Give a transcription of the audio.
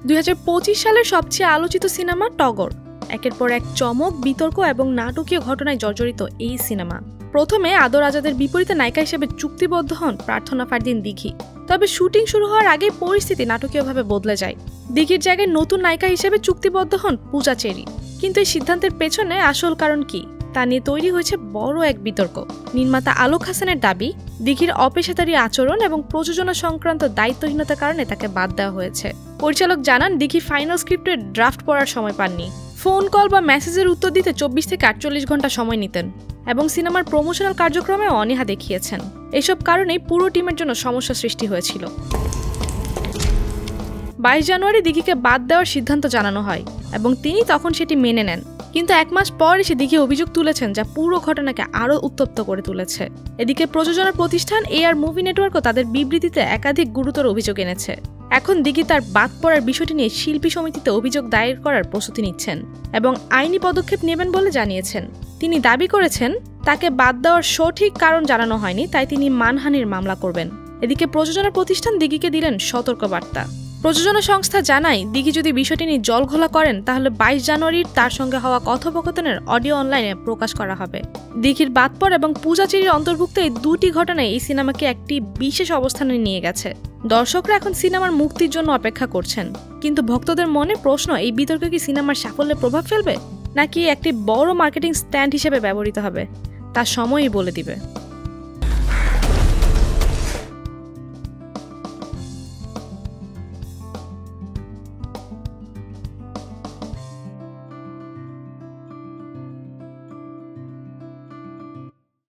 2025 সালের সবচেয়ে আলোচিত সিনেমা টগর। একের পর এক চমক, বিতর্ক এবং নাটকীয় ঘটনায় জর্জরিত এই সিনেমা। প্রথমে আদর আজাদের বিপরীতে নায়িকা হিসেবে চুক্তিবদ্ধ হন প্রার্থনা ফারদিন দিঘি। তবে শুটিং শুরু হওয়ার আগেই পরিস্থিতি নাটকীয়ভাবে বদলে যায়। দিঘির জায়গায় নতুন নায়িকা হিসেবে চুক্তিবদ্ধ হন পূজা চেরি। কিন্তু এই সিদ্ধান্তের পেছনে আসল কারণ কি তা নিয়ে তৈরি হয়েছে বড় এক বিতর্ক। নির্মাতা আলোক হাসানের দাবি, দিঘির অপেশাদারী আচরণ এবং প্রযোজনা সংক্রান্ত দায়িত্বহীনতার কারণে তাকে বাদ দেওয়া হয়েছে। পরিচালক জানান, দিঘি ফাইনাল স্ক্রিপ্টের ড্রাফট পড়ার সময় পাননি। ফোন কল বা মেসেজের উত্তর দিতে 24 থেকে 48 ঘন্টা সময় নিতেন এবং সিনেমার প্রমোশনাল কার্যক্রমে অনীহা দেখিয়েছেন। এসব কারণেই পুরো টিমের জন্য সমস্যা সৃষ্টি হয়েছিল। 22 জানুয়ারি দিঘিকে বাদ দেওয়ার সিদ্ধান্ত জানানো হয় এবং তিনি তখন সেটি মেনে নেন। কিন্তু এক মাস পর এসে দিঘি অভিযোগ তুলেছেন, যা পুরো ঘটনাকে আরও উত্তপ্ত করে তুলেছে। এদিকে প্রযোজনা প্রতিষ্ঠান AR মুভি নেটওয়ার্কও তাদের বিবৃতিতে একাধিক গুরুতর অভিযোগ এনেছে। এখন দিঘি তার বাদ পড়ার বিষয়টি নিয়ে শিল্পী সমিতিতে অভিযোগ দায়ের করার প্রস্তুতি নিচ্ছেন এবং আইনি পদক্ষেপ নেবেন বলে জানিয়েছেন। তিনি দাবি করেছেন, তাকে বাদ দেওয়ার সঠিক কারণ জানানো হয়নি, তাই তিনি মানহানির মামলা করবেন। এদিকে প্রযোজনা প্রতিষ্ঠান দিঘিকে দিলেন সতর্কবার্তা। প্রযোজনা সংস্থা জানায়, দিঘি যদি বিষয়টি নিয়ে জলঘোলা করেন তাহলে 22 জানুয়ারির তার সঙ্গে হওয়া কথোপকথনের অডিও অনলাইনে প্রকাশ করা হবে। দিঘির বাদ পড়া এবং পূজা চেরির অন্তর্ভুক্ত এই দুটি ঘটনায় এই সিনেমাকে একটি বিশেষ অবস্থানে নিয়ে গেছে। দর্শকরা এখন সিনেমার মুক্তির জন্য অপেক্ষা করছেন। কিন্তু ভক্তদের মনে প্রশ্ন, এই বিতর্ক কি সিনেমার সাফল্যে প্রভাব ফেলবে নাকি একটি বড় মার্কেটিং স্ট্যান্ড হিসেবে ব্যবহৃত হবে, তা সময়ই বলে দিবে।